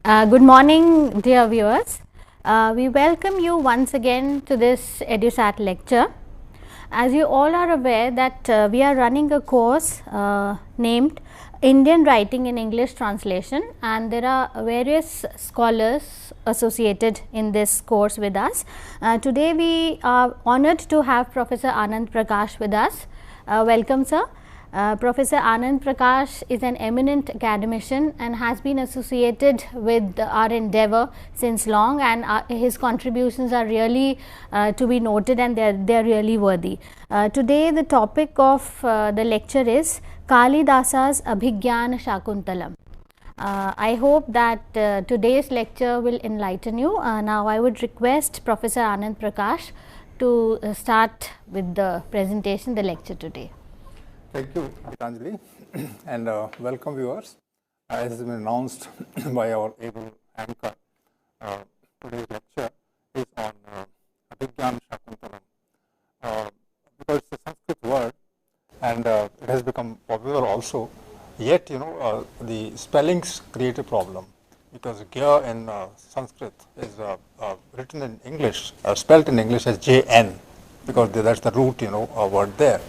Good morning, dear viewers. We welcome you once again to this EduSat lecture. As you all are aware that we are running a course named Indian Writing in English Translation, and there are various scholars associated in this course with us. Today we are honored to have Professor Anand Prakash with us. Welcome, sir. Professor Anand Prakash is an eminent academician and has been associated with our endeavor since long, and his contributions are really to be noted, and they are really worthy. Today the topic of the lecture is Kalidasa's Abhijnana sakuntalam. I hope that today's lecture will enlighten you. Now I would request Professor Anand Prakash to start with the presentation, the lecture today. Thank you, Gitanjali, and welcome viewers. As has been announced by our able anchor, today's lecture is on Abhijnana sakuntalam. Because it's a Sanskrit word and it has become popular also, yet the spellings create a problem, because gya in Sanskrit is written in English, spelled in English as JN, because that's the root word there.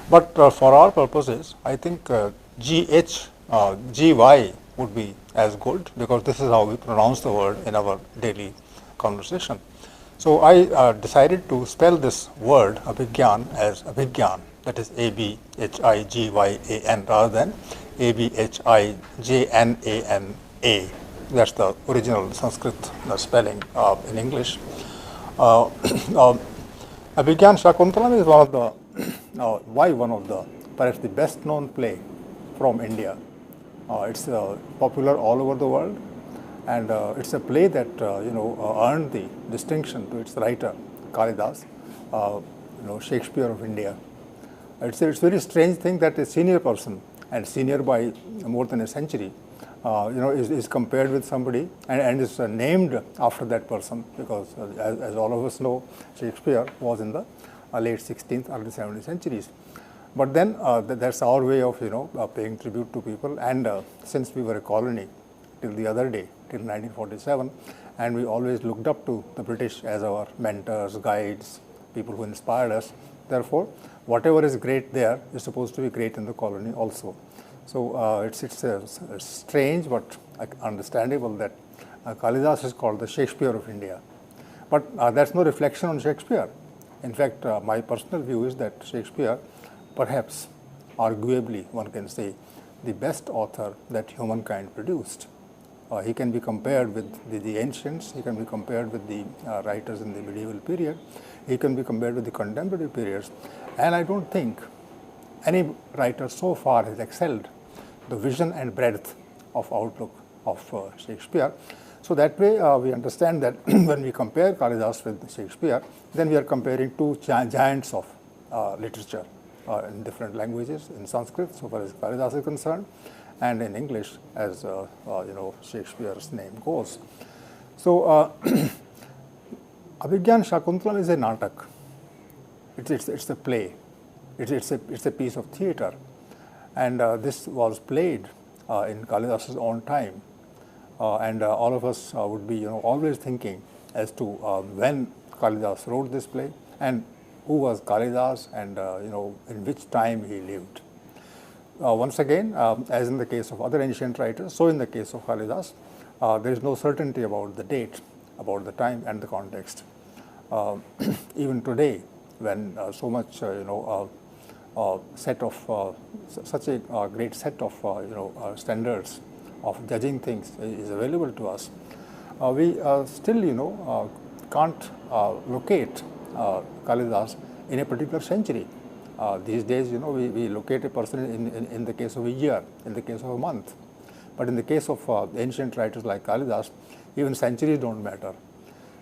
But for our purposes, I think GH, GY would be as good, because this is how we pronounce the word in our daily conversation. So I decided to spell this word Abhijnan as Abhijnan, that is ABHIGYAN, rather than ABHIJNANA. That's the original Sanskrit spelling in English. Abhijnana sakuntalam is one of the perhaps the best known play from India. It's popular all over the world, and it's a play that earned the distinction to its writer Kalidas, Shakespeare of India. It's a very strange thing that a senior person, and senior by more than a century, is compared with somebody and is named after that person, because as all of us know, Shakespeare was in the late 16th, early 17th centuries. But then that's our way of paying tribute to people. And since we were a colony till the other day, till 1947, and we always looked up to the British as our mentors, guides, people who inspired us. Therefore, whatever is great there is supposed to be great in the colony also. So it's strange but understandable that Kalidas is called the Shakespeare of India. But that's no reflection on Shakespeare. In fact, my personal view is that Shakespeare, perhaps, arguably, one can say, the best author that humankind produced. He can be compared with the ancients, he can be compared with the writers in the medieval period, he can be compared with the contemporary periods, and I don't think any writer so far has excelled the vision and breadth of outlook of Shakespeare. So that way we understand that when we compare Kalidas with Shakespeare, then we are comparing two giants of literature in different languages, in Sanskrit so far as Kalidas is concerned, and in English as Shakespeare's name goes. So Abhijnana sakuntalam is a natak. It's a play. It's a piece of theatre, and this was played in Kalidas's own time. And all of us would be always thinking as to when Kalidas wrote this play, and who was Kalidas, and in which time he lived. Once again, as in the case of other ancient writers, so in the case of Kalidas, there is no certainty about the date, about the time and the context. Even today, when so much set of such a great set of standards of judging things is available to us, we still can't locate Kalidas in a particular century. These days, we locate a person in the case of a year, in the case of a month. But in the case of ancient writers like Kalidas, even centuries don't matter.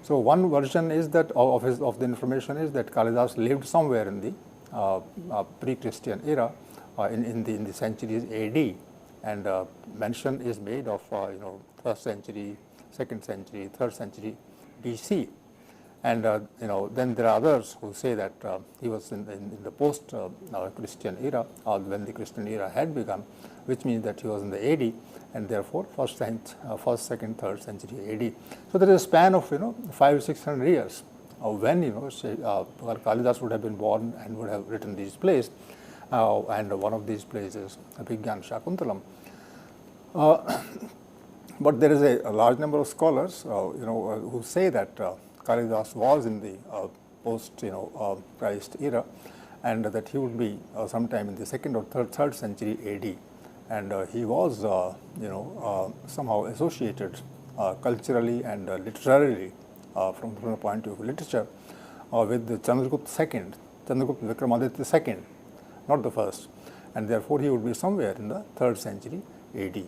So one version is that of the information is that Kalidas lived somewhere in the pre-Christian era, in the centuries AD, and mention is made of 1st century, 2nd century, 3rd century BC. And then there are others who say that he was in the post-Christian era, or when the Christian era had begun, which means that he was in the AD, and therefore first, second, third century AD. So there is a span of 500-600 years when Kalidas would have been born and would have written these plays, and one of these plays is Abhijnana Shakuntalam. But there is a large number of scholars who say that Kalidas was in the post Christ era, and that he would be sometime in the second or third century AD, and he was somehow associated culturally and literarily from the point of literature with the Chandragupta II, Chandragupta Vikramaditya II, not the first, and therefore he would be somewhere in the 3rd century AD.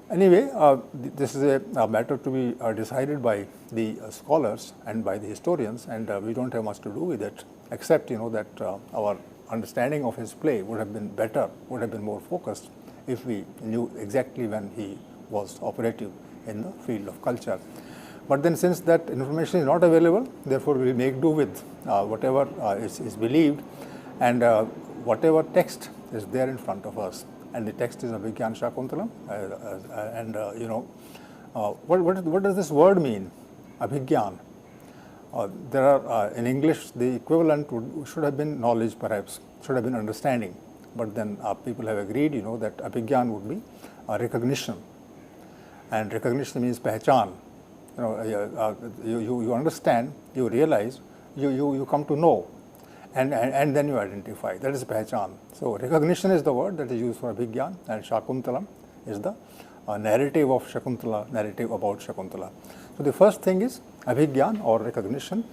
Anyway, this is a matter to be decided by the scholars and by the historians, and we don't have much to do with it, except that our understanding of his play would have been better, would have been more focused if we knew exactly when he was operative in the field of culture. But then, since that information is not available, therefore we make do with whatever is believed, and whatever text is there in front of us. And the text is Abhijnana Shakuntalam, what does this word mean, Abhijnana? There are in English the equivalent should have been knowledge, perhaps should have been understanding, but then people have agreed that Abhijnana would be recognition, and recognition means pehchan. You understand, you realize, you come to know, and then you identify. That is pehchan. So recognition is the word that is used for Abhijnana, and Shakuntalam is the narrative of Shakuntala, narrative about Shakuntala. So the first thing is Abhijnana, or recognition,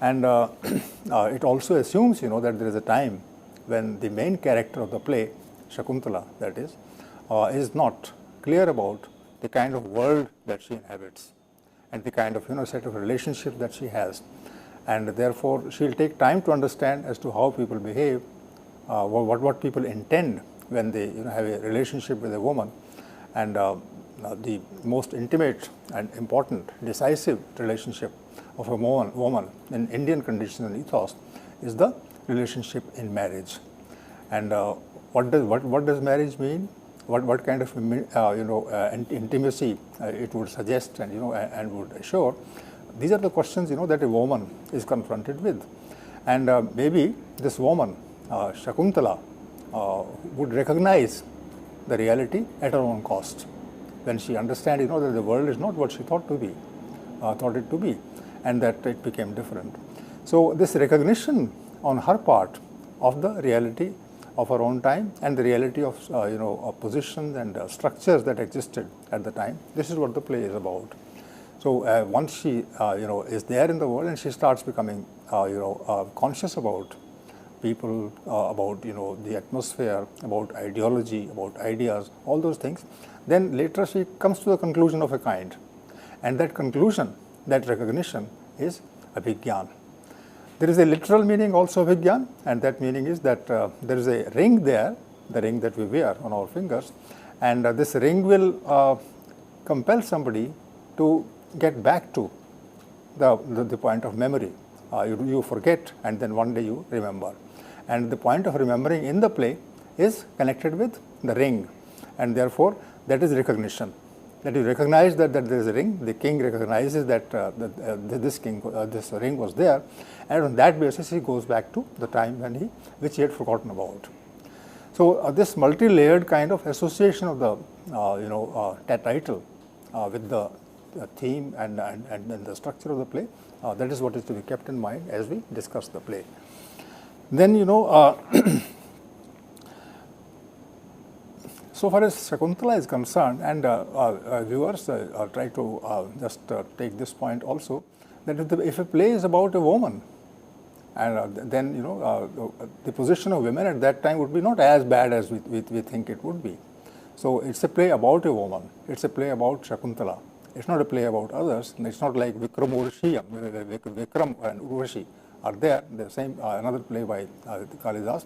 and it also assumes that there is a time when the main character of the play, Shakuntala, that is not clear about the kind of world that she inhabits and the kind of set of relationships that she has, and therefore she will take time to understand as to how people behave, what people intend when they have a relationship with a woman, and the most intimate and important, decisive relationship of a woman in Indian condition and ethos is the relationship in marriage. And what does marriage mean? What kind of intimacy it would suggest and would assure? These are the questions that a woman is confronted with, and maybe this woman, Shakuntala, would recognize the reality at her own cost when she understands that the world is not what she thought it to be, and that it became different. So this recognition on her part of the reality of her own time and the reality of positions and structures that existed at the time, this is what the play is about. So once she is there in the world and she starts becoming conscious about people, about the atmosphere, about ideology, about ideas, all those things, then later she comes to a conclusion of a kind, and that conclusion, that recognition, is Abhijnana. There is a literal meaning also of Abhijnana, and that meaning is that there is a ring there, the ring that we wear on our fingers, and this ring will compel somebody to get back to the point of memory. You forget, and then one day you remember. And the point of remembering in the play is connected with the ring, and therefore that is recognition. That you recognize that there is a ring. The king recognizes that this ring was there, and on that basis he goes back to the time which he had forgotten about. So this multi-layered kind of association of the title with the theme and the structure of the play, that is what is to be kept in mind as we discuss the play. Then so far as Shakuntala is concerned, and viewers try to just take this point also, that if a play is about a woman, and then the position of women at that time would be not as bad as we think it would be. So it's a play about a woman. It's a play about Shakuntala. It's not a play about others. It's not like Vikram and Urvashi are there. The same another play by Kalidas.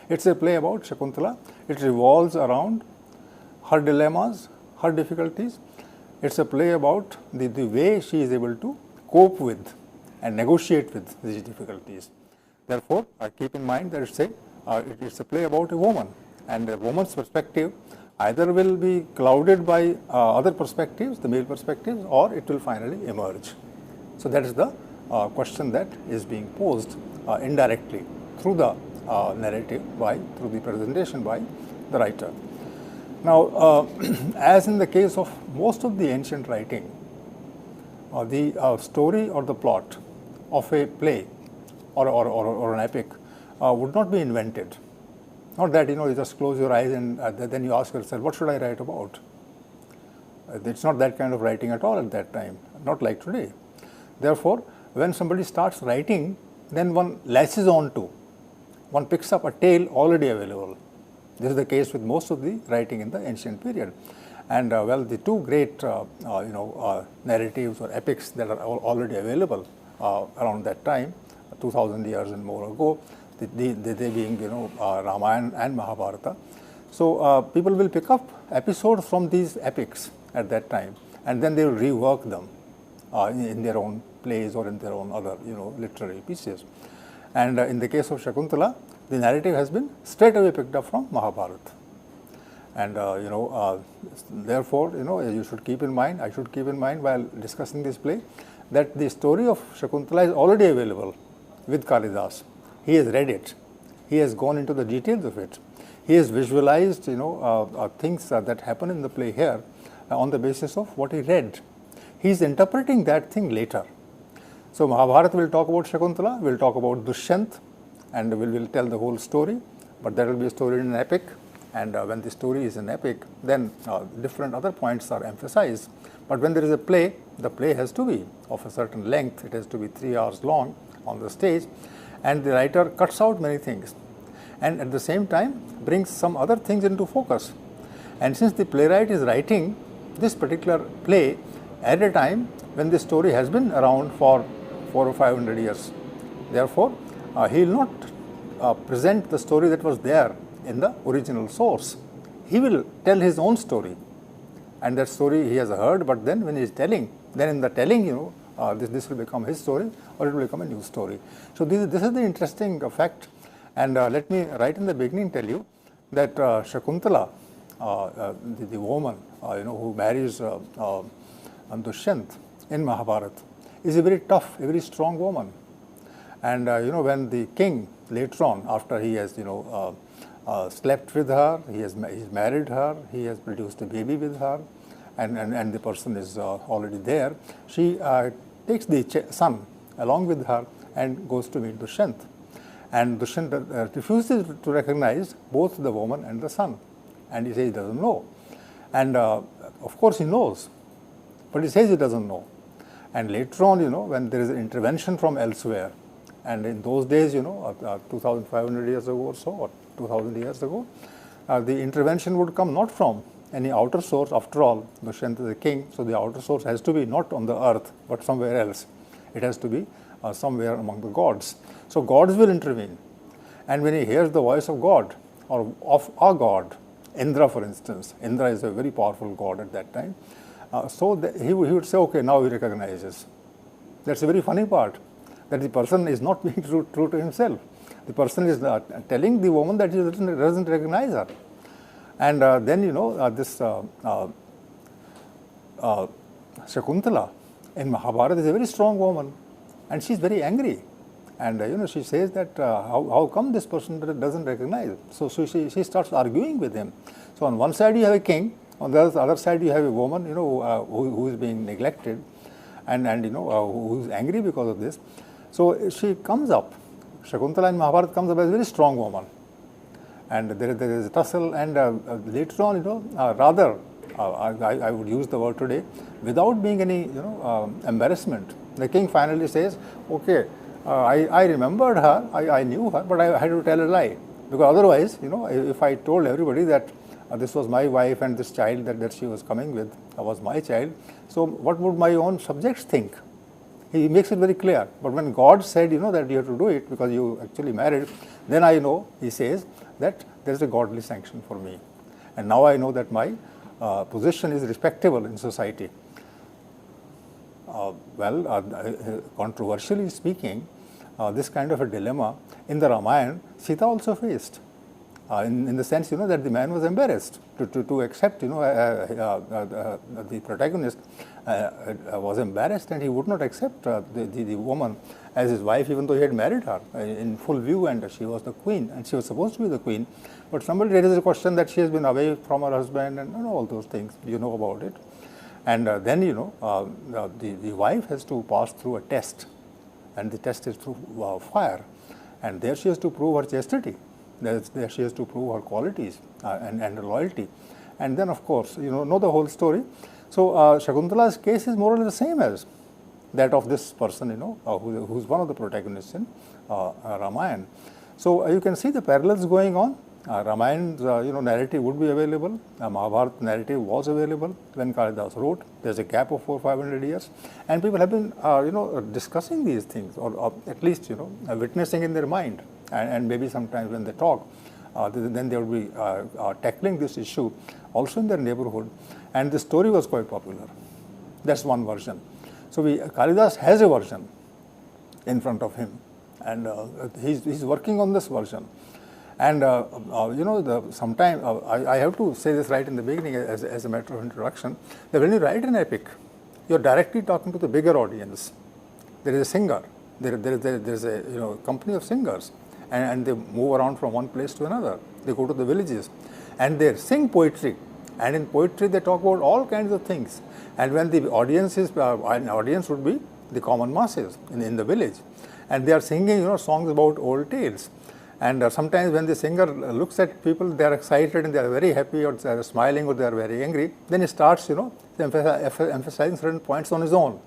It's a play about Shakuntala. It revolves around her dilemmas, her difficulties. It's a play about the way she is able to cope with and negotiate with these difficulties. Therefore, keep in mind that it's a play about a woman, and a woman's perspective either will be clouded by other perspectives, the male perspectives, or it will finally emerge. So that is the question that is being posed indirectly through the narrative through the presentation by the writer. Now, as in the case of most of the ancient writing, the story or the plot of a play or an epic would not be invented. Not that you just close your eyes and then you ask yourself, what should I write about? It's not that kind of writing at all at that time, not like today. Therefore, when somebody starts writing, then one latches on to, one picks up a tale already available. This is the case with most of the writing in the ancient period. And well, the two great narratives or epics that are already available around that time, 2000 years and more ago, they being Ramayana and Mahabharata. So people will pick up episodes from these epics at that time, and then they will rework them in their own plays or in their own other literary pieces. And in the case of Shakuntala, the narrative has been straight away picked up from Mahabharata. And therefore, you should keep in mind, I should keep in mind while discussing this play, that the story of Shakuntala is already available with Kalidas. He has read it. He has gone into the details of it. He has visualized, things that happen in the play here on the basis of what he read. He is interpreting that thing later. So Mahabharata will talk about Shakuntala, will talk about Dushyant, and will tell the whole story. But there will be a story in an epic, and when the story is an epic, then different other points are emphasized. But when there is a play, the play has to be of a certain length. It has to be 3 hours long on the stage, and the writer cuts out many things, and at the same time brings some other things into focus. And since the playwright is writing this particular play at a time when the story has been around for 400 or 500 years, therefore he will not present the story that was there in the original source. He will tell his own story, and that story he has heard, but then when he is telling, then in the telling, this will become his story, or it will become a new story. So this is the interesting fact. And let me right in the beginning tell you that Shakuntala, the woman who marries Dushyant in Mahabharata, is a very tough, a very strong woman. And when the king later on, after he has slept with her, he's married her, he has produced a baby with her, and the person is already there, she takes the son along with her and goes to meet Dushyant. And Dushyant refuses to recognize both the woman and the son, and he says he doesn't know. And of course he knows, but he says he doesn't know. And later on, when there is an intervention from elsewhere, and in those days, 2,500 years ago or so, or 2,000 years ago, the intervention would come not from any outer source. After all, Dushyant is a king, so the outer source has to be not on the earth, but somewhere else. It has to be somewhere among the gods. So gods will intervene. And when he hears the voice of God, or of a god, Indra for instance, Indra is a very powerful god at that time, he would say, okay, now he recognizes. That's a very funny part, that the person is not being true to himself. The person is telling the woman that he doesn't recognize her. And then, this Shakuntala in Mahabharata is a very strong woman, and she's very angry. And she says that how come this person doesn't recognize? So she starts arguing with him. So on one side you have a king, on the other side you have a woman, who is being neglected, and who is angry because of this. So she comes up. Shakuntala in Mahabharata comes up as a very strong woman, and there is a tussle. And later on, I would use the word today, without being any embarrassment, the king finally says, okay, I remembered her, I knew her, but I had to tell a lie, because otherwise, if I told everybody that this was my wife and this child that she was coming with was my child, so what would my own subjects think? He makes it very clear. But when God said, that you have to do it because you actually married, then I know, he says, that there is a godly sanction for me. And now I know that my position is respectable in society. controversially speaking, this kind of a dilemma in the Ramayana, Sita also faced. In the sense, that the man was embarrassed to accept, the protagonist was embarrassed, and he would not accept the woman as his wife, even though he had married her in full view, and she was the queen, and she was supposed to be the queen. But somebody raises a question that she has been away from her husband, and all those things, about it. And then, the wife has to pass through a test, and the test is through fire, and there she has to prove her chastity. There she has to prove her qualities and her loyalty. And then, of course, know the whole story. So, Shakuntala's case is more or less the same as that of this person, who's one of the protagonists in Ramayana. So, you can see the parallels going on. Ramayan's narrative would be available. Mahabharata narrative was available when Kalidas wrote. There's a gap of 400-500 years, and people have been discussing these things, or at least witnessing in their mind, and maybe sometimes when they talk, then they will be tackling this issue also in their neighborhood. And the story was quite popular. That's one version. So Kalidas has a version in front of him, and he's working on this version. And sometimes I have to say this right in the beginning as a matter of introduction, that when you write an epic, you're directly talking to the bigger audience. There is a singer, there's a company of singers, and they move around from one place to another. They go to the villages, and they sing poetry. And in poetry, they talk about all kinds of things. And when the audience is, an audience would be the common masses in the village, and they are singing, songs about old tales. And sometimes when the singer looks at people, they are excited and they are very happy, or they are smiling, or they are very angry. Then he starts, emphasizing certain points on his own,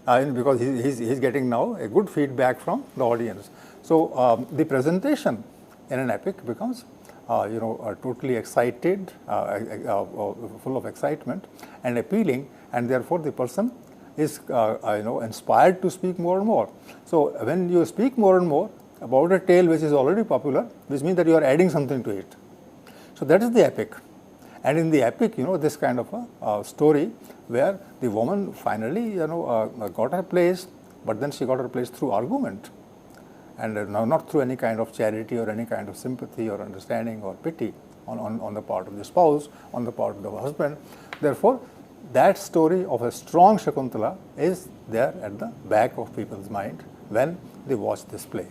because he's getting now a good feedback from the audience. So the presentation in an epic becomes, totally excited, full of excitement and appealing, and therefore the person is, inspired to speak more and more. So when you speak more and more about a tale which is already popular, which means that you are adding something to it. So that is the epic. And in the epic, this kind of a story where the woman finally, got her place, but then she got her place through argument, and not through any kind of charity or any kind of sympathy or understanding or pity on the part of the spouse, on the part of the husband. Therefore, that story of a strong Shakuntala is there at the back of people's mind when they watch this play.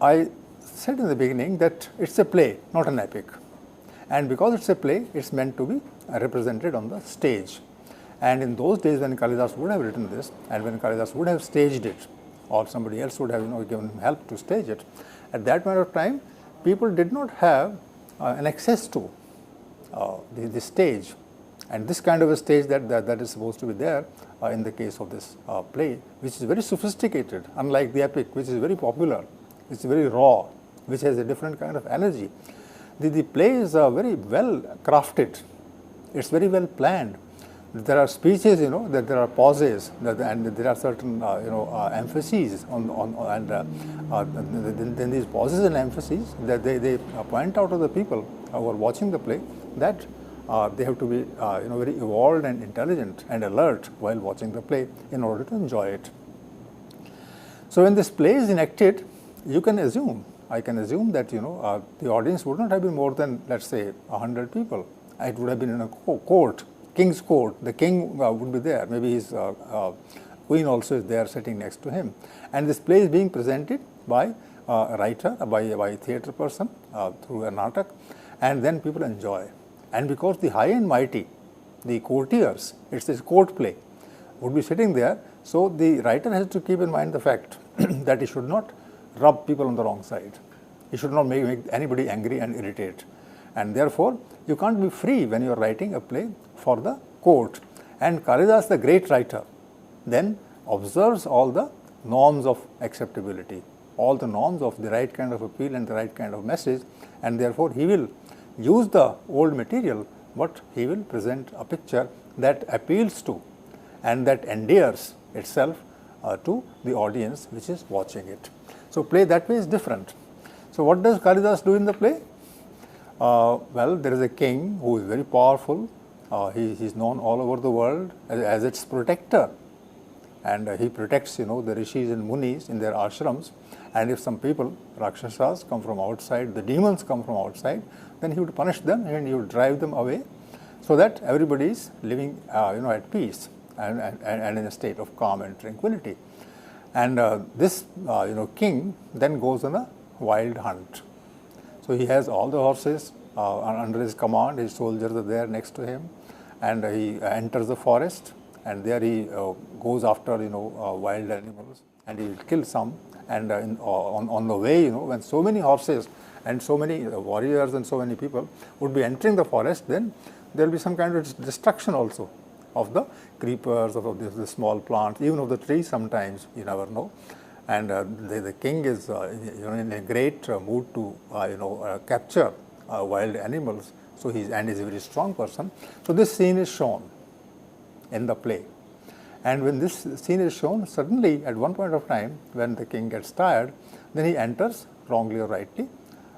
I said in the beginning that it's a play, not an epic. And because it's a play, it's meant to be represented on the stage. And in those days when Kalidas would have written this, and when Kalidas would have staged it, or somebody else would have given him help to stage it, at that point of time, people did not have an access to the stage. And this kind of a stage that is supposed to be there in the case of this play, which is very sophisticated, unlike the epic, which is very popular. It's very raw, which has a different kind of energy. The play is very well crafted. It's very well planned. There are speeches, that there are pauses, and there are certain, emphases and then these pauses and emphases that they point out to the people who are watching the play that they have to be, very evolved and intelligent and alert while watching the play in order to enjoy it. So when this play is enacted, I can assume that, the audience would not have been more than, let's say, 100 people. It would have been in a court, king's court. The king would be there. Maybe his queen also is there sitting next to him. And this play is being presented by a writer, by a theatre person through a natak, and then people enjoy. And because the high and mighty, the courtiers, it's a court play, would be sitting there, so the writer has to keep in mind the fact that he should not rub people on the wrong side. You should not make anybody angry and irritate. And therefore, you can't be free when you are writing a play for the court. And Kalidas, the great writer, then observes all the norms of acceptability, all the norms of the right kind of appeal and the right kind of message, and therefore he will use the old material, but he will present a picture that appeals to and that endears itself to the audience which is watching it. So play that way is different. So what does Kalidas do in the play? Well, there is a king who is very powerful, He is known all over the world as its protector, and he protects the rishis and munis in their ashrams. And if some people, rakshasas, come from outside, the demons come from outside, then he would punish them and he would drive them away, so that everybody is living at peace and in a state of calm and tranquility. And this king then goes on a wild hunt. So he has all the horses under his command. His soldiers are there next to him, and he enters the forest, and there he goes after wild animals, and he will kill some. And on the way, when so many horses and so many warriors and so many people would be entering the forest, then there will be some kind of destruction also of the creepers, of the small plants, even of the trees. Sometimes you never know. And the king is in a great mood to capture wild animals. So he's a very strong person. So this scene is shown in the play. And when this scene is shown, suddenly at one point of time, when the king gets tired, then he enters, wrongly or rightly,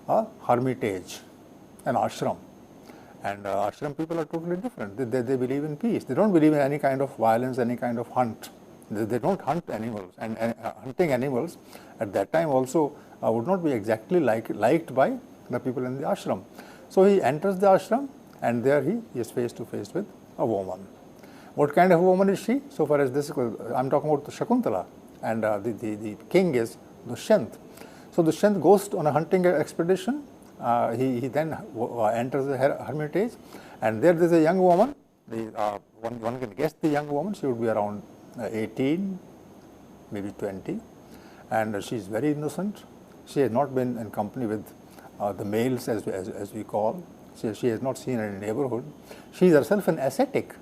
a hermitage, an ashram. And ashram people are totally different. They believe in peace. They don't believe in any kind of violence, any kind of hunt. They don't hunt animals. And hunting animals at that time also would not be exactly liked by the people in the ashram. So he enters the ashram, and there he is face to face with a woman. What kind of a woman is she? So far as this, I'm talking about the Shakuntala, and the king is Dushyant. So Dushyant goes on a hunting expedition. He then enters the hermitage, and there is a young woman. One can guess the young woman. She would be around 18, maybe 20, and she is very innocent. She has not been in company with the males, as we call. She has not seen any neighborhood. She is herself an ascetic.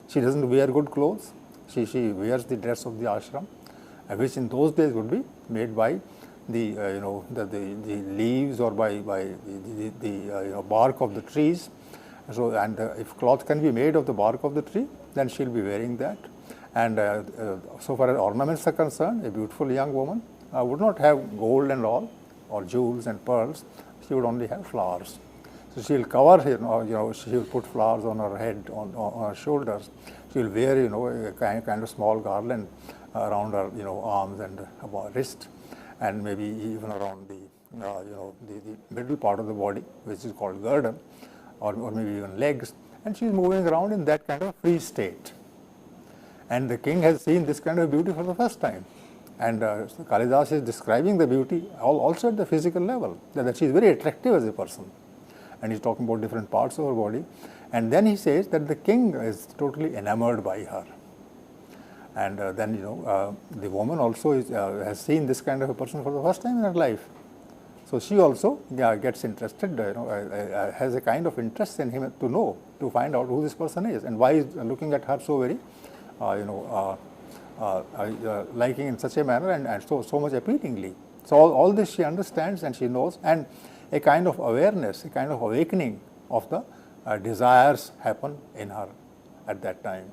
She doesn't wear good clothes. She wears the dress of the ashram, which in those days would be made by the the leaves or by the bark of the trees. So, and if cloth can be made of the bark of the tree, then she'll be wearing that. And so far as ornaments are concerned, a beautiful young woman would not have gold and all, or jewels and pearls. She would only have flowers. So she will cover her, she will put flowers on her head, on her shoulders. She will wear, a kind of small garland around her, arms and wrist, and maybe even around the middle part of the body, which is called girdle, or maybe even legs. And she is moving around in that kind of free state. And the king has seen this kind of beauty for the first time. And Kalidas is describing the beauty also at the physical level, that she is very attractive as a person. And he's talking about different parts of her body. And then he says that the king is totally enamored by her. And then, the woman also has seen this kind of a person for the first time in her life. So she also gets interested, has a kind of interest in him to find out who this person is and why he's looking at her so very, liking in such a manner and so much appealingly. So all this she understands and she knows, and a kind of awareness, a kind of awakening of the desires happen in her at that time.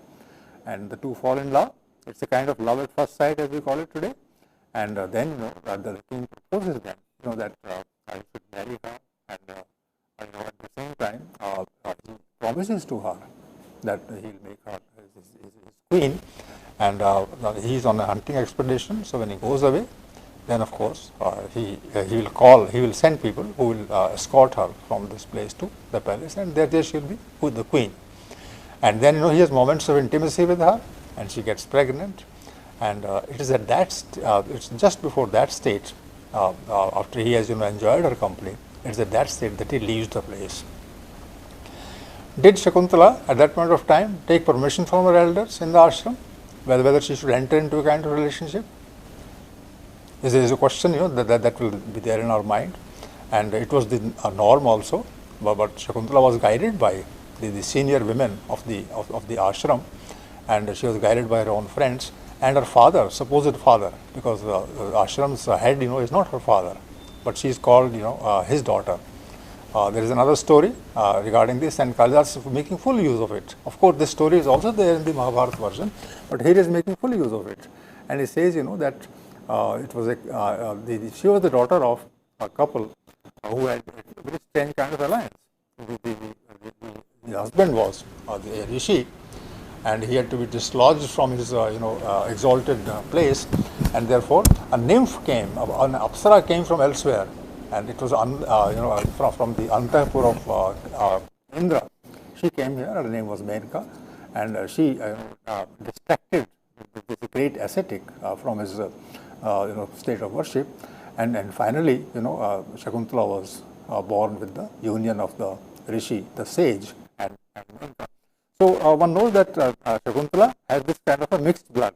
And the two fall in love. It's a kind of love at first sight, as we call it today. And then the king proposes them, that I should marry her, and at the same time he promises to her that he'll make her his queen. And he's on a hunting expedition, so when he goes away, then of course he will send people who will escort her from this place to the palace, and there she'll be with the queen. And then he has moments of intimacy with her, and she gets pregnant. And it is at it's just before that stage, after he has enjoyed her company, it's at that stage that he leaves the place. Did Shakuntala at that point of time take permission from her elders in the ashram, whether she should enter into a kind of relationship? This is a question that will be there in our mind, and it was the norm also. But Shakuntala was guided by the senior women of the ashram, and she was guided by her own friends and her father, supposed father, because the ashram's head is not her father, but she is called his daughter. There is another story regarding this, and Kalidas is making full use of it. Of course, this story is also there in the Mahabharata version, but here he is making full use of it. And he says, that it was she was the daughter of a couple who had a very strange kind of alliance. The the husband was the rishi, and he had to be dislodged from his exalted place, and therefore a nymph came, an apsara came from elsewhere, and it was from the Antapur of Indra. She came here, her name was Menka, and she distracted this great ascetic from his state of worship, and finally Shakuntala was born with the union of the rishi, the sage, and Menka. So one knows that Shakuntala has this kind of a mixed blood.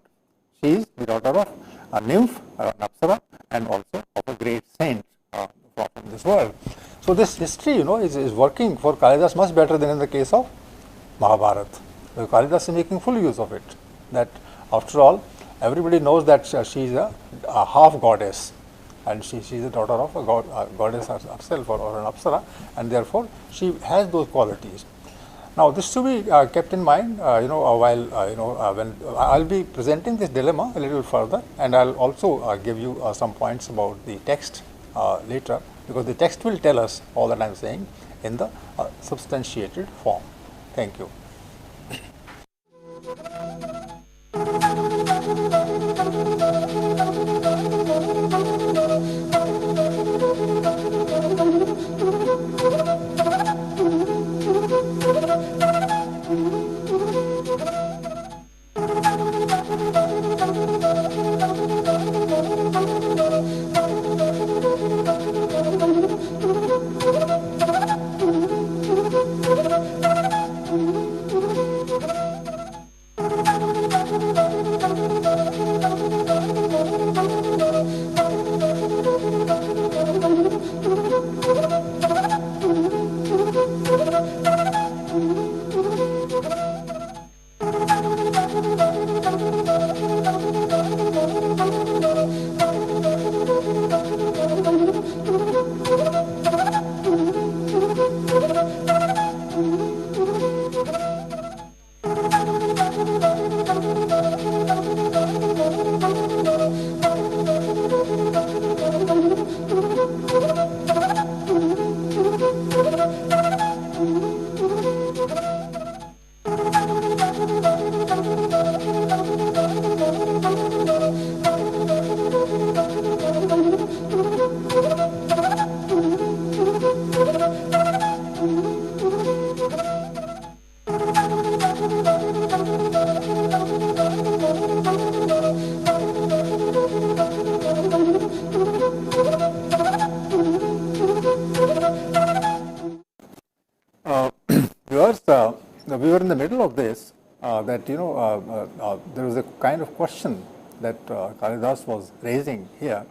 She is the daughter of a nymph, an apsara, and also of a great saint from this world. So this history, is working for Kalidas much better than in the case of Mahabharata. So Kalidas is making full use of it. That after all, everybody knows that she is a half goddess, and she is the daughter of a goddess herself, or an apsara, and therefore she has those qualities. Now, this to be kept in mind, while when I'll be presenting this dilemma a little further, and I'll also give you some points about the text later, because the text will tell us all that I'm saying in the substantiated form. Thank you. We were in the middle of this, that there was a kind of question that Kalidas was raising here,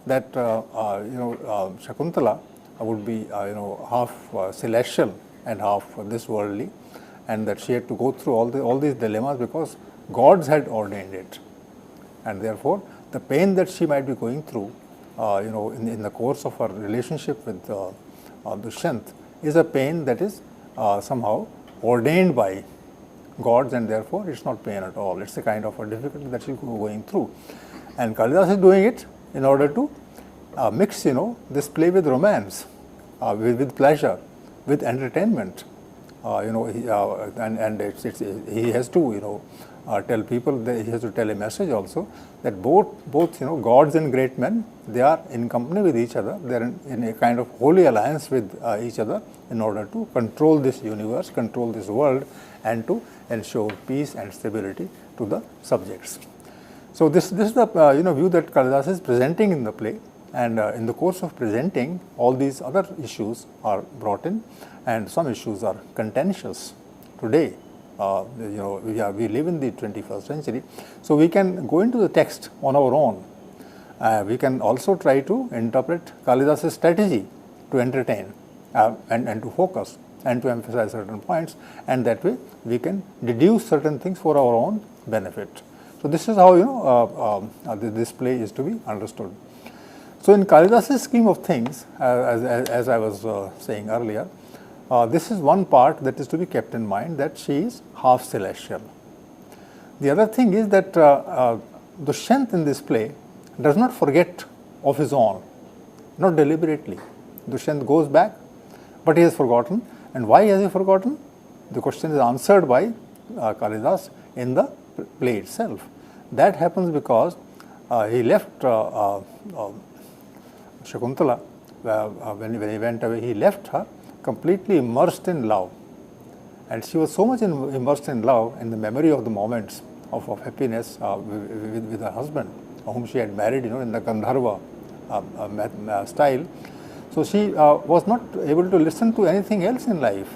that Shakuntala would be half celestial and half this worldly, and that she had to go through all these dilemmas because gods had ordained it, and therefore the pain that she might be going through in the course of her relationship with Dushyant is a pain that is somehow ordained by gods, and therefore it's not pain at all. It's a kind of a difficulty that she's going through, and Kalidas is doing it in order to mix this play with romance, with pleasure, with entertainment. And he has to tell people that he has to tell a message also, that both gods and great men, they are in company with each other. They are in a kind of holy alliance with each other in order to control this universe, control this world, and to ensure peace and stability to the subjects. So this is the view that Kalidas is presenting in the play, and in the course of presenting, all these other issues are brought in, and some issues are contentious today. We live in the 21st century, so we can go into the text on our own. We can also try to interpret Kalidas' strategy to entertain and to focus and to emphasize certain points, and that way we can deduce certain things for our own benefit. So this is how this play is to be understood. So in Kalidas' scheme of things, as I was saying earlier, this is one part that is to be kept in mind, that she is half celestial. The other thing is that Dushyant in this play does not forget of his own, not deliberately. Dushyant goes back, but he has forgotten. And why has he forgotten? the question is answered by Kalidas in the play itself. That happens because he left Shakuntala, when he went away, he left her completely immersed in love. And she was so much immersed in love, in the memory of the moments of happiness with her husband, whom she had married, in the Gandharva style. So she was not able to listen to anything else in life.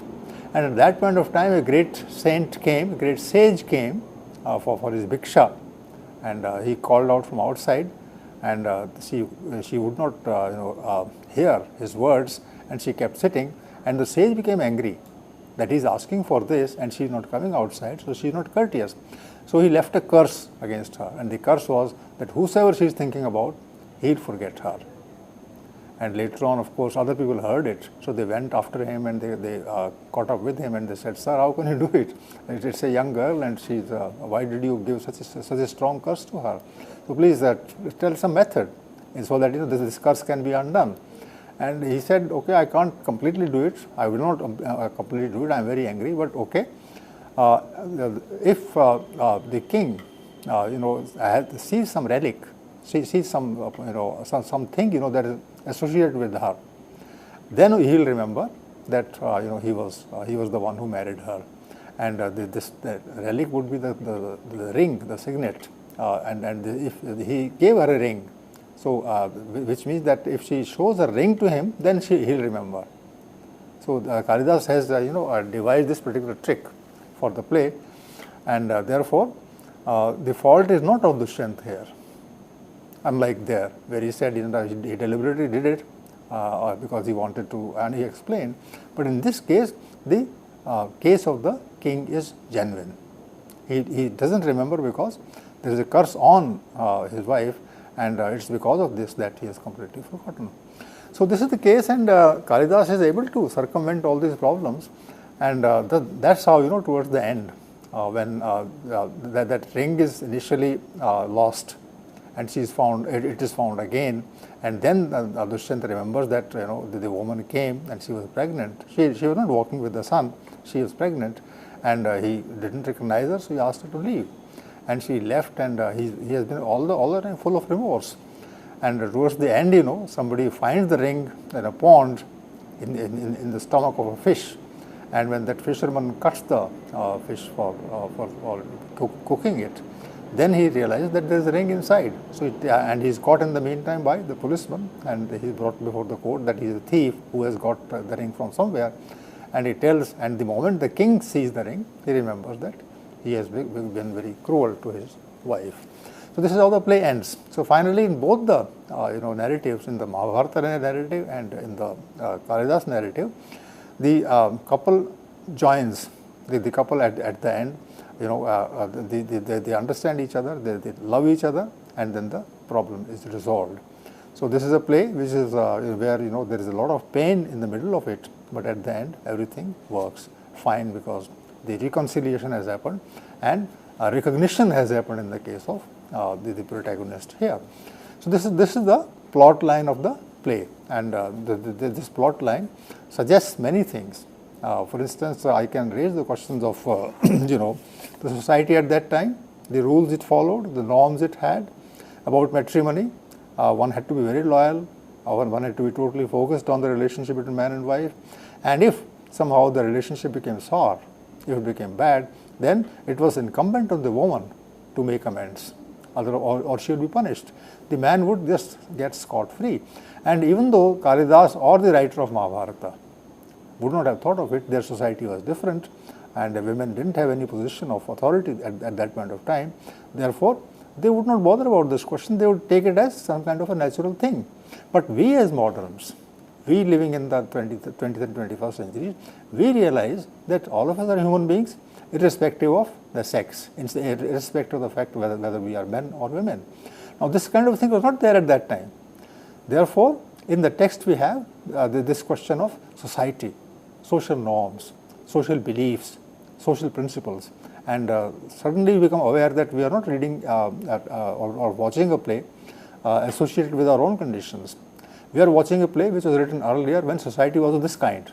And at that point of time, a great saint came, a great sage came for his bhiksha, and he called out from outside, and she would not hear his words, and she kept sitting, and the sage became angry that he is asking for this and she is not coming outside, so she is not courteous. So he left a curse against her, and the curse was that whosoever she is thinking about, he will forget her. And later on, of course, other people heard it, so they went after him and they caught up with him, and they said, "Sir, how can you do it? It's a young girl, and she's why did you give such a strong curse to her? So please tell some method, so that this curse can be undone." And he said, "Okay, I can't completely do it. I will not completely do it. I am very angry, but okay. If the king, sees some relic, sees some, something, that is associated with her, then he will remember that he was the one who married her, and the relic would be the ring, the signet, and if he gave her a ring, so which means that if she shows a ring to him, then he'll remember." So Kalidas has devised this particular trick for the play, and therefore the fault is not of Dushyant here, unlike there, where he said he deliberately did it because he wanted to, and he explained. But in this case, the case of the king is genuine. He doesn't remember because there is a curse on his wife, and it's because of this that he has completely forgotten. So this is the case, and Kalidas is able to circumvent all these problems, and that's how, towards the end, when that ring is initially lost, and she is found, it is found again, and then Dushyant remembers that the woman came and she was pregnant. She was not walking with the son; she was pregnant, and he didn't recognize her, so he asked her to leave, and she left, and he has been all the time full of remorse. And towards the end, somebody finds the ring in a pond in the stomach of a fish, and when that fisherman cuts the fish for cooking it, then he realizes that there is a ring inside. So and he is caught in the meantime by the policeman, and he is brought before the court that he is a thief who has got the ring from somewhere, and he tells. And the moment the king sees the ring, he remembers that he has been very cruel to his wife. So this is how the play ends. So finally, in both the narratives, in the Mahabharata narrative and in the Kalidas narrative, the couple joins. The couple at the end, they understand each other, they love each other, and then the problem is resolved. So this is a play which is where there is a lot of pain in the middle of it, but at the end everything works fine because the reconciliation has happened and recognition has happened in the case of the protagonist here. So this is the plot line of the play, and this plot line suggests many things. For instance, I can raise the questions of the society at that time, the rules it followed, the norms it had about matrimony. One had to be very loyal, one had to be totally focused on the relationship between man and wife, and if somehow the relationship became sour, if it became bad, then it was incumbent on the woman to make amends, or she would be punished. The man would just get scot-free. And even though Kalidas or the writer of Mahabharata would not have thought of it, their society was different, and the women didn't have any position of authority at that point of time. Therefore, they would not bother about this question. They would take it as some kind of a natural thing. But we as moderns, we living in the 20th and 21st century, we realize that all of us are human beings, irrespective of the sex, irrespective of the fact whether we are men or women. Now, this kind of thing was not there at that time. Therefore, in the text we have this question of society, social norms, social beliefs, social principles, and suddenly we become aware that we are not reading or watching a play associated with our own conditions. We are watching a play which was written earlier when society was of this kind.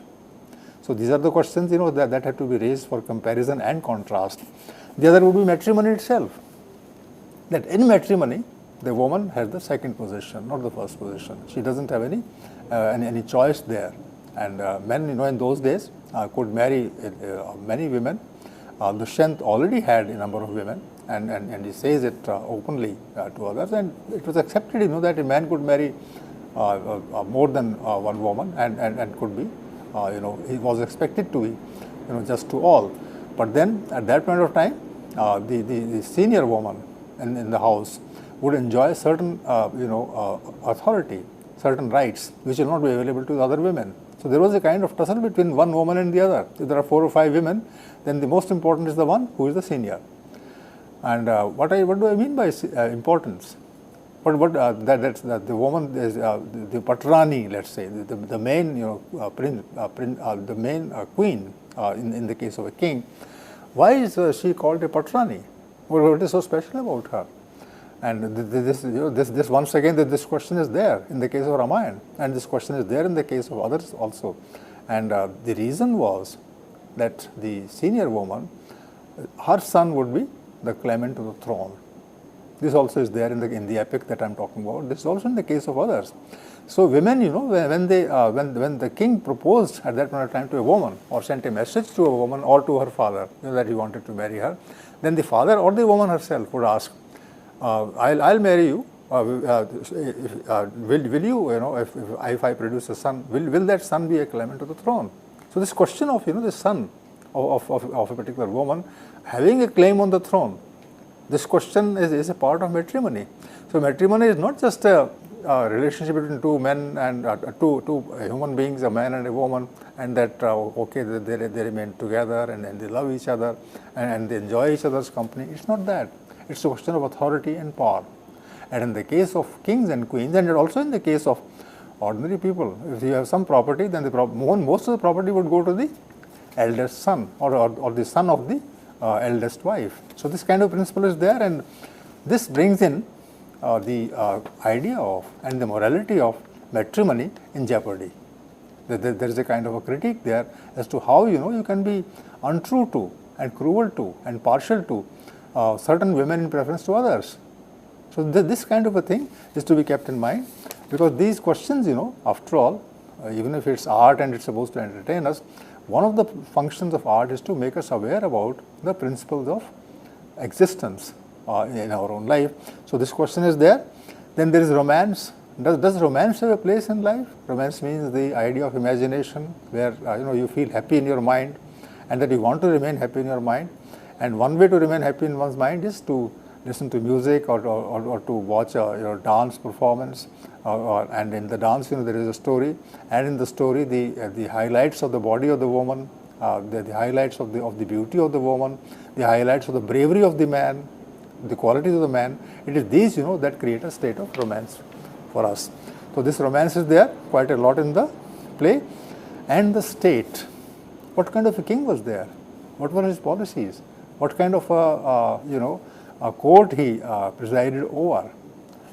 So these are the questions, that had to be raised for comparison and contrast. The other would be matrimony itself. That in matrimony, the woman has the second position, not the first position. She doesn't have any choice there. And men, in those days, could marry many women. Dushyant already had a number of women, and he says it openly to others. And it was accepted, that a man could marry more than one woman, and could be, he was expected to be, just to all. But then, at that point of time, the senior woman in the house would enjoy certain, authority, certain rights, which will not be available to the other women. So there was a kind of tussle between one woman and the other. If there are 4 or 5 women, then the most important is the one who is the senior. And what do I mean by importance? That's the woman is the patrani, let's say, the main, the main queen in the case of a king. Why is she called a patrani? What is so special about her? And this once again, this question is there in the case of Ramayana, and this question is there in the case of others also. And the reason was that the senior woman, her son would be the claimant to the throne. This also is there in the epic that I am talking about. This is also in the case of others. So women, when the king proposed at that point of time to a woman, or sent a message to a woman or to her father, that he wanted to marry her, then the father or the woman herself would ask, I'll marry you. Will you, if I produce a son, will that son be a claimant to the throne? So this question of, the son of a particular woman having a claim on the throne, this question is a part of matrimony. So matrimony is not just a relationship between two men and two human beings, a man and a woman, and that they remain together and they love each other and they enjoy each other's company. It's not that. It's a question of authority and power. And in the case of kings and queens, and also in the case of ordinary people, if you have some property, then most of the property would go to the eldest son or the son of the eldest wife. So this kind of principle is there, and this brings in the idea of and the morality of matrimony in jeopardy. There is a kind of a critique there as to how you can be untrue to and cruel to and partial to certain women in preference to others. So this kind of a thing is to be kept in mind, because these questions, after all, even if it's art and it's supposed to entertain us, one of the functions of art is to make us aware about the principles of existence in our own life. So this question is there. Then there is romance. Does romance have a place in life? Romance means the idea of imagination, where you feel happy in your mind, and that you want to remain happy in your mind. And one way to remain happy in one's mind is to listen to music or to watch a dance performance. And in the dance, there is a story, and in the story, the highlights of the body of the woman, the highlights of the beauty of the woman, the highlights of the bravery of the man, the qualities of the man. It is these, that create a state of romance for us. So this romance is there quite a lot in the play. And the state. What kind of a king was there? What were his policies? What kind of a court he presided over?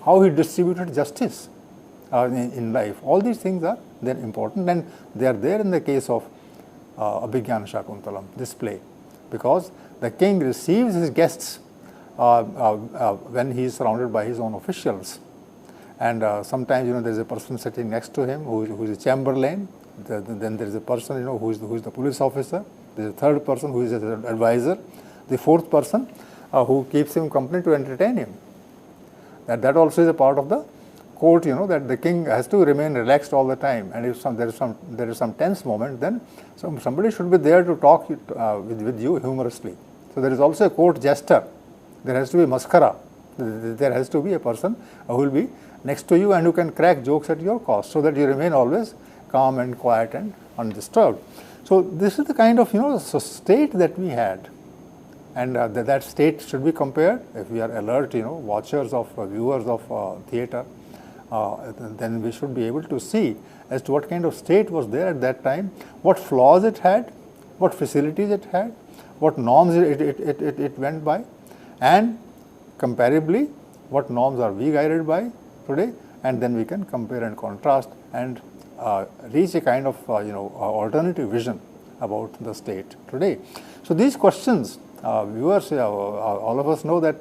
How he distributed justice in life? All these things are then important, and they are there in the case of Abhijnana Shakuntalam, this play, because the king receives his guests when he is surrounded by his own officials, and sometimes there is a person sitting next to him who is a chamberlain. Then there is a person who is the police officer. There is a third person who is an advisor. The fourth person who keeps him company to entertain him. That also is a part of the court, that the king has to remain relaxed all the time, and if there is some tense moment, then somebody should be there to talk with you humorously. So there is also a court jester. There has to be mascara. There has to be a person who will be next to you and who can crack jokes at your cost, so that you remain always calm and quiet and undisturbed. So this is the kind of state that we had. And that state should be compared. If we are alert, watchers of viewers of theatre, then we should be able to see as to what kind of state was there at that time, what flaws it had, what facilities it had, what norms it went by, and comparably what norms are we guided by today, and then we can compare and contrast and reach a kind of alternative vision about the state today. So these questions, viewers, all of us know that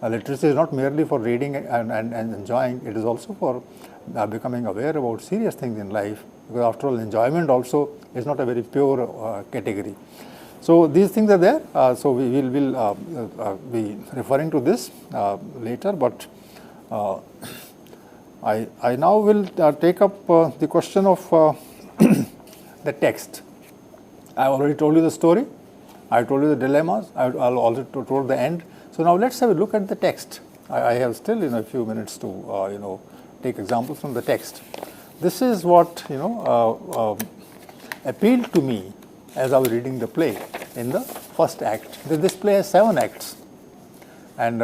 literacy is not merely for reading and enjoying, it is also for becoming aware about serious things in life, because after all enjoyment also is not a very pure category. So these things are there, so we will be referring to this later, but I now will take up the question of the text. I have already told you the story, I told you the dilemmas, I have also told the end. So now let's have a look at the text. I have still a few minutes to take examples from the text. This is what appealed to me as I was reading the play in the first act. This play has 7 acts, and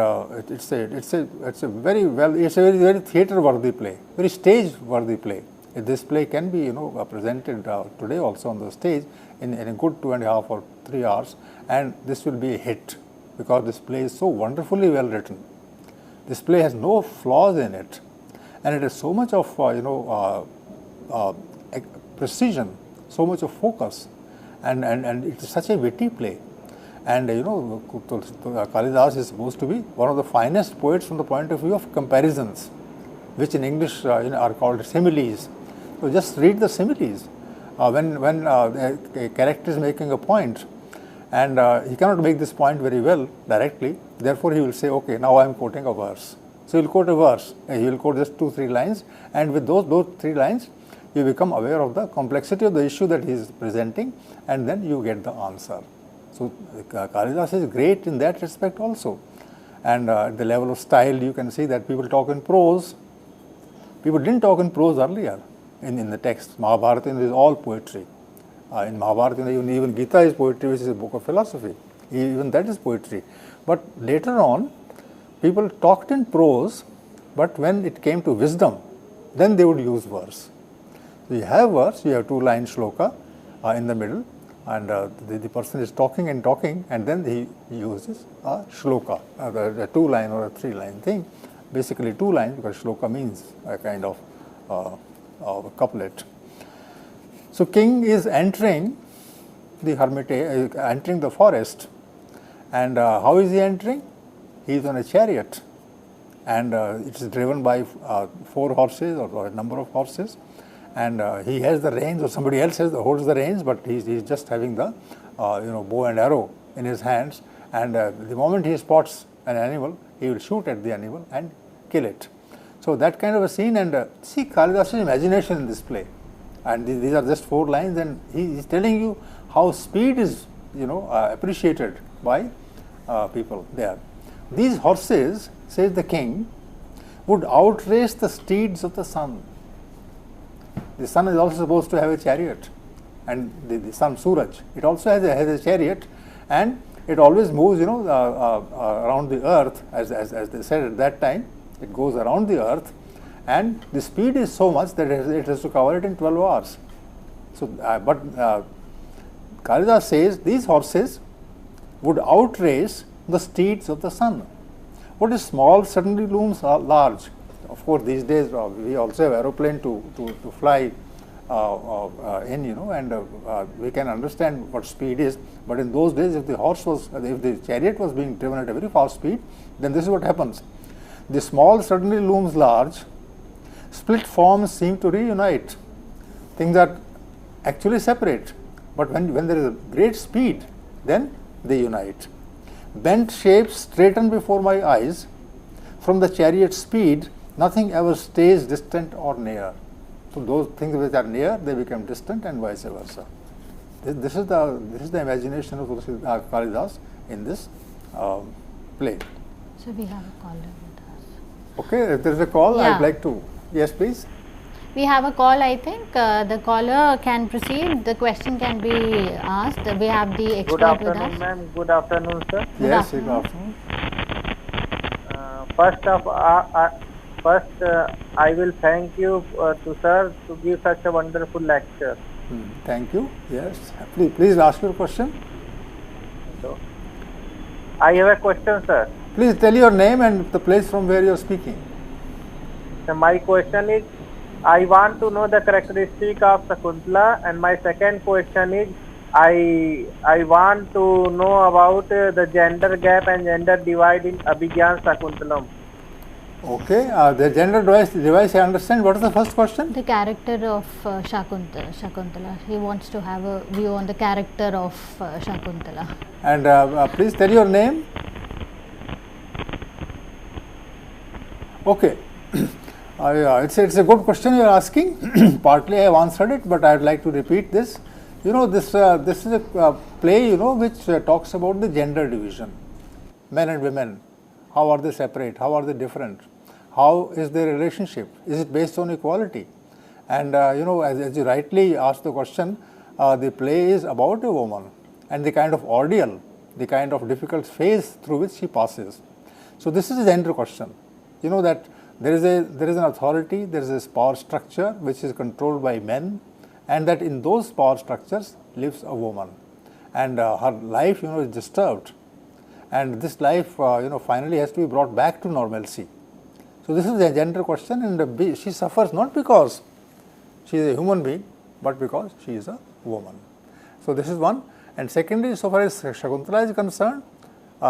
it's a very theatre-worthy play, very stage-worthy play. This play can be presented today also on the stage in a good 2.5 or 3 hours, and this will be a hit because this play is so wonderfully well written. This play has no flaws in it, and it has so much of precision, so much of focus, and it is such a witty play. And Kalidas is supposed to be one of the finest poets from the point of view of comparisons, which in English are called similes. So just read the similes. When a character is making a point, and he cannot make this point very well directly, therefore he will say, okay, now I am quoting a verse. So he will quote a verse, he will quote just 2-3 lines, and with those 3 lines, you become aware of the complexity of the issue that he is presenting, and then you get the answer. So Kalidas is great in that respect also. And at the level of style, you can see that people talk in prose. People didn't talk in prose earlier in the text. Mahabharata is all poetry. In Mahabharata, even Gita is poetry, which is a book of philosophy. Even that is poetry. But later on, people talked in prose, but when it came to wisdom, then they would use verse. So you have verse, you have 2-line shloka in the middle, and the person is talking, and then he uses a shloka, a 2-line or a 3-line thing. Basically 2 lines, because shloka means a kind of a couplet. So king is entering the hermitage, entering the forest, and how is he entering? He is on a chariot, and it is driven by 4 horses or a number of horses, and he has the reins, or somebody else holds the reins, but he is just having the bow and arrow in his hands, and the moment he spots an animal, he will shoot at the animal and kill it. So that kind of a scene, and see Kalidas's imagination in this play, and these are just 4 lines, and he is telling you how speed is appreciated by people there. These horses, says the king, would outrace the steeds of the sun. The sun is also supposed to have a chariot, and the sun, Suraj, it also has a chariot, and it always moves around the earth, as they said at that time. It goes around the earth, and the speed is so much that it has to cover it in 12 hours. So, but Kalidas says these horses would outrace the steeds of the sun. What is small suddenly looms large. Of course, these days we also have aeroplane to fly and we can understand what speed is. But in those days, if the chariot was being driven at a very fast speed, then this is what happens. The small suddenly looms large, split forms seem to reunite. Things are actually separate, but when there is a great speed, then they unite. Bent shapes straighten before my eyes. From the chariot's speed, nothing ever stays distant or near. So those things which are near, they become distant, and vice versa. This is the imagination of Kalidas in this play. So we have a caller with us. Okay, if there is a call, Yeah. I'd like to. Yes, please. We have a call, I think. The caller can proceed. The question can be asked. We have the expert Good with afternoon, us. ma'am. Good afternoon, sir. Yes, afternoon. good afternoon. First, I will thank you to sir to give such a wonderful lecture. Thank you. Yes, please ask your question. So, I have a question, sir. Please tell your name and the place from where you are speaking. So my question is, I want to know the characteristic of Sakuntala, and my second question is, I want to know about the gender gap and gender divide in Abhijnana sakuntalam. Okay, the gender device, I understand. What is the first question? The character of Shakuntala. He wants to have a view on the character of Shakuntala. And please tell your name. Okay. It's a good question you are asking. Partly I have answered it, but I would like to repeat this. You know, this is a play, you know, which talks about the gender division. Men and women, how are they separate? How are they different? How is their relationship? Is it based on equality? And you know, as you rightly asked the question, the play is about a woman and the kind of ordeal, the kind of difficult phase through which she passes. So this is a gender question. You know that there is an authority, there is a power structure which is controlled by men, and that in those power structures lives a woman, and her life, you know, is disturbed, and this life, you know, finally has to be brought back to normalcy. So this is a gender question, and she suffers not because she is a human being, but because she is a woman. So this is one. And secondly, so far as Shakuntala is concerned,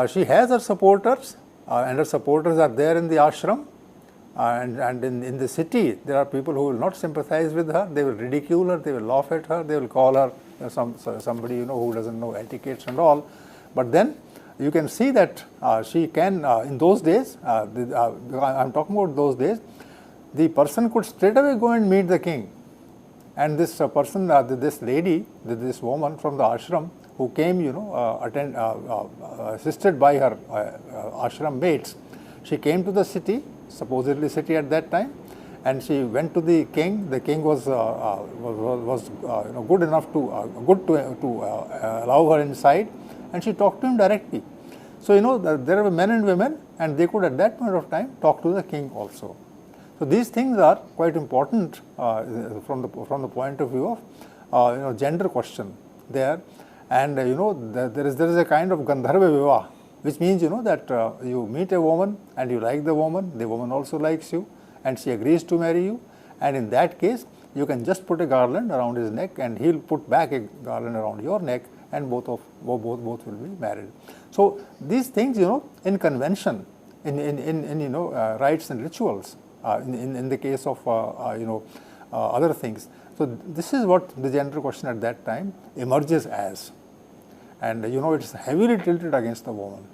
she has her supporters, and her supporters are there in the ashram, and in the city there are people who will not sympathize with her. They will ridicule her, they will laugh at her, they will call her somebody, you know, who doesn't know etiquettes and all. But then you can see that she can, in those days, I am talking about those days, the person could straight away go and meet the king. And this person, this lady, this woman from the ashram who came, you know, assisted by her ashram mates, she came to the city, supposedly city at that time, and she went to the king. The king was you know, good enough to allow her inside, and she talked to him directly. So you know, there were men and women, and they could at that point of time talk to the king also. So these things are quite important from the point of view of you know, gender question there. And you know, there is a kind of Gandharva Vivah, which means, you know, that you meet a woman and you like the woman also likes you, and she agrees to marry you, and in that case you can just put a garland around his neck and he'll put back a garland around your neck, and both will be married. So these things, you know, in convention, in you know, rites and rituals, in the case of you know, other things. So this is what the gender question at that time emerges as. And you know, it's heavily tilted against the woman,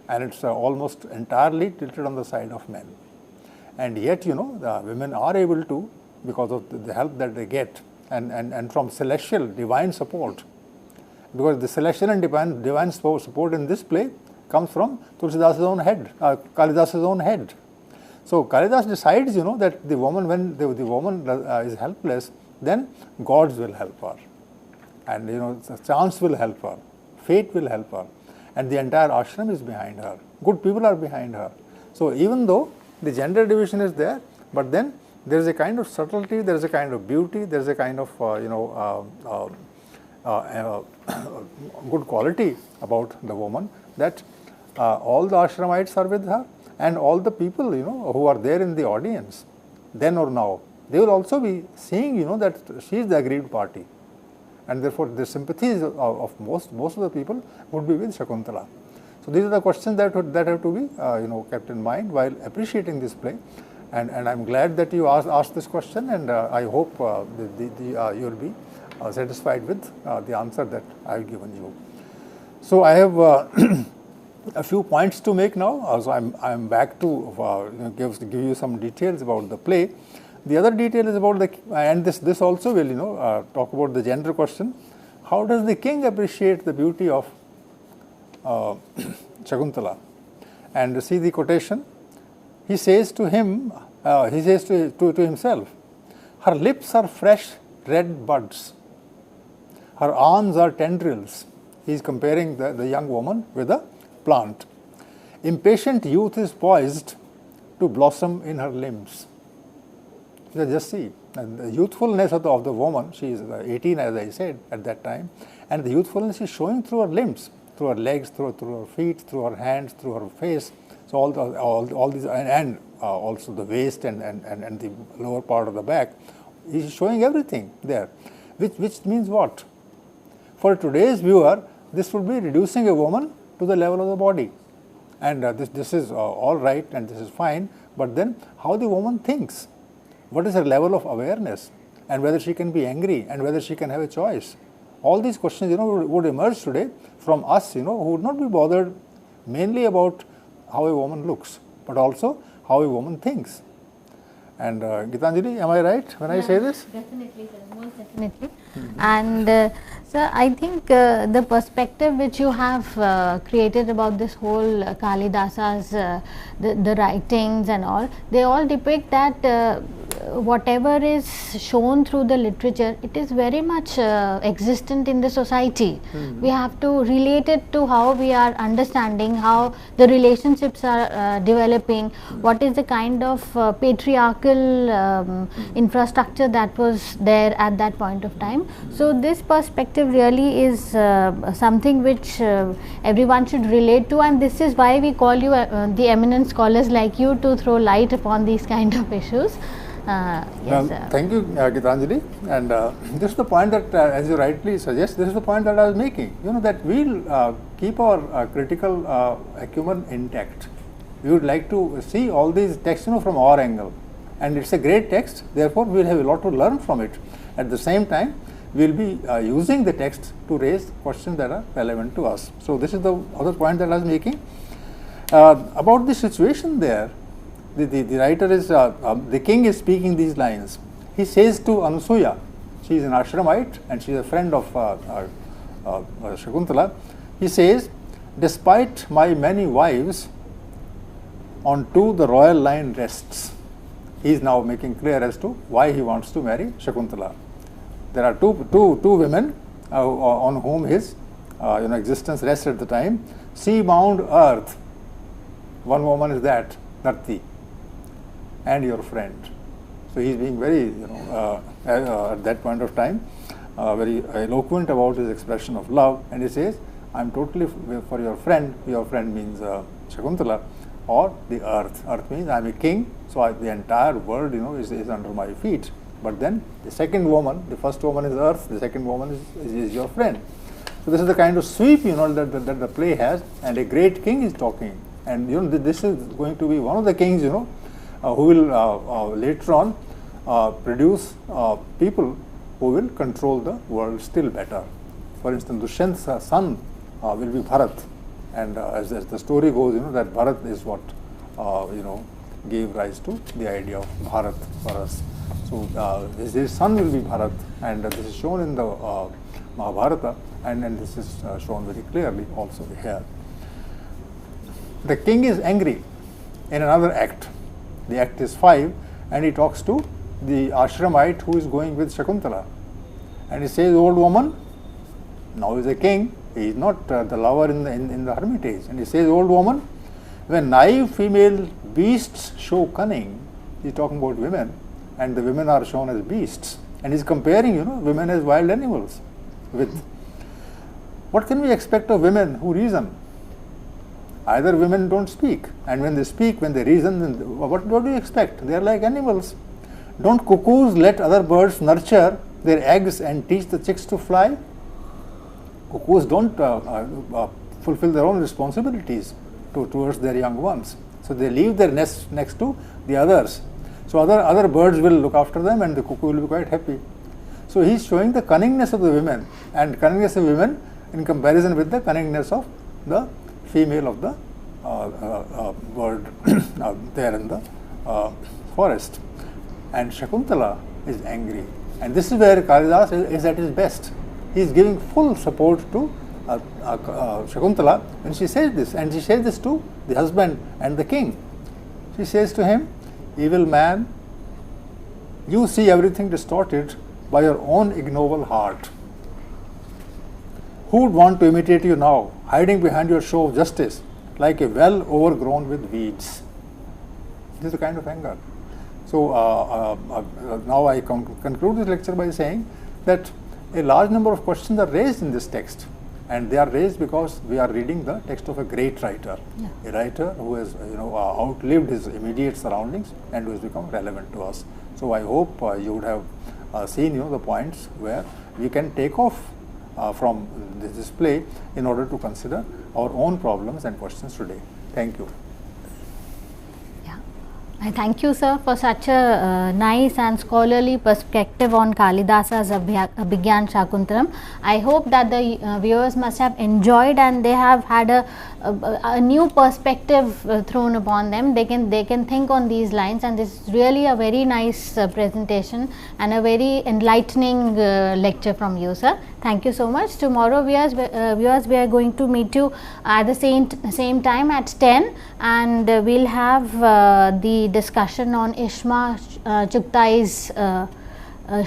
and it's almost entirely tilted on the side of men. And yet, you know, the women are able to, because of the help that they get, and from celestial divine support, because the celestial and divine support in this play comes from Tulsidas' own head, Kalidas' own head. So Kalidas decides, you know, that the woman, when the woman is helpless, then gods will help her, and you know, chance will help her, fate will help her, and the entire ashram is behind her. Good people are behind her. So even though the gender division is there, but then there is a kind of subtlety, there is a kind of beauty, there is a kind of you know, good quality about the woman, that all the ashramites are with her, and all the people, you know, who are there in the audience, then or now, they will also be seeing, you know, that she is the aggrieved party, and therefore the sympathies of most of the people would be with Shakuntala. So these are the questions that have to be you know, kept in mind while appreciating this play, and I am glad that you asked this question, and I hope you will be satisfied with the answer that I have given you. So I have a few points to make now. So I am back to you know, give you some details about the play. The other detail is about and this also will, you know, talk about the gender question. How does the king appreciate the beauty of Shakuntala? And see the quotation. He says to him, he says to himself, her lips are fresh red buds, her arms are tendrils. He is comparing the young woman with a plant. Impatient youth is poised to blossom in her limbs. Just see, and the youthfulness of the woman, she is 18 as I said at that time, and the youthfulness is showing through her limbs, through her legs, through her feet, through her hands, through her face. So all these, and also the waist and the lower part of the back, is showing everything there, which means what? For today's viewer, this would be reducing a woman to the level of the body, and this is all right and this is fine, but then how the woman thinks, what is her level of awareness, and whether she can be angry and whether she can have a choice. All these questions, would emerge today from us, who would not be bothered mainly about how a woman looks, but also how a woman thinks. And Gitanjali, am I right when I say this? Definitely, sir, most definitely. And sir, I think the perspective which you have created about this whole Kalidasa's the writings and all, they all depict that whatever is shown through the literature, it is very much existent in the society. We have to relate it to how we are understanding, how the relationships are developing, what is the kind of patriarchal infrastructure that was there at that point of time. So this perspective really is something which everyone should relate to, and this is why we call you the eminent scholars like you to throw light upon these kind of issues. Yes, thank you, Gitanjali. And this is the point that, as you rightly suggest, this is the point that I was making. That we'll keep our critical acumen intact. We would like to see all these texts, from our angle, and it's a great text. Therefore, we'll have a lot to learn from it. At the same time, we'll be using the text to raise questions that are relevant to us. So this is the other point that I was making about the situation there. The writer is, the king is speaking these lines. He says to Anusuya, she is an ashramite and she is a friend of Shakuntala. He says, despite my many wives, on two the royal line rests. He is now making clear as to why he wants to marry Shakuntala. There are two women on whom his existence rests at the time. Sea-bound earth, one woman is that, Narti, and your friend. So he is being very, at that point of time, very eloquent about his expression of love, and he says, I am totally for your friend. Your friend means Shakuntala, or the earth. Earth means I am a king, so the entire world, is under my feet. But then the second woman, the first woman is earth, the second woman is your friend. So this is the kind of sweep, that the play has, and a great king is talking. And this is going to be one of the kings, who will later on produce people who will control the world still better. For instance, Dushyant's son will be Bharat, and as the story goes, that Bharat is what gave rise to the idea of Bharat for us. So his son will be Bharat, and this is shown in the Mahabharata, and this is shown very clearly also here. The king is angry in another act. The act is 5, and he talks to the ashramite who is going with Shakuntala, and he says, old woman, now is a king, he is not the lover in the hermitage, and he says, old woman, when naive female beasts show cunning, he is talking about women, and the women are shown as beasts, and he is comparing women as wild animals with. What can we expect of women who reason? Either women don't speak, and when they speak, when they reason, then what do you expect? They are like animals. Don't cuckoos let other birds nurture their eggs and teach the chicks to fly? Cuckoos don't fulfill their own responsibilities towards their young ones. So they leave their nests next to the others. So other birds will look after them, and the cuckoo will be quite happy. So he is showing the cunningness of the women, and cunningness of women in comparison with the cunningness of the female of the bird there in the forest. And Shakuntala is angry, and this is where Kalidas is at his best. He is giving full support to Shakuntala when she says this, and she says this to the husband and the king. She says to him, evil man, you see everything distorted by your own ignoble heart. Who would want to imitate you now, hiding behind your show of justice, like a well overgrown with weeds? This is the kind of anger. So now I conclude this lecture by saying that a large number of questions are raised in this text, and they are raised because we are reading the text of a great writer, a writer who has outlived his immediate surroundings and who has become relevant to us. So I hope you would have seen the points where we can take off from this play in order to consider our own problems and questions today. Thank you. I thank you, sir, for such a nice and scholarly perspective on Kalidasa's Abhijnana Shakuntalam. I hope that the viewers must have enjoyed and they have had a new perspective thrown upon them. They can think on these lines, and this is really a very nice presentation and a very enlightening lecture from you, sir. Thank you so much. Tomorrow, viewers, we are going to meet you at the same time at 10, and we'll have the discussion on Ishma Chuktai's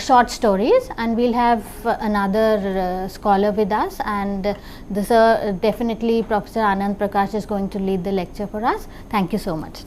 short stories, and we'll have another scholar with us, and the sir, definitely Professor Anand Prakash is going to lead the lecture for us. Thank you so much.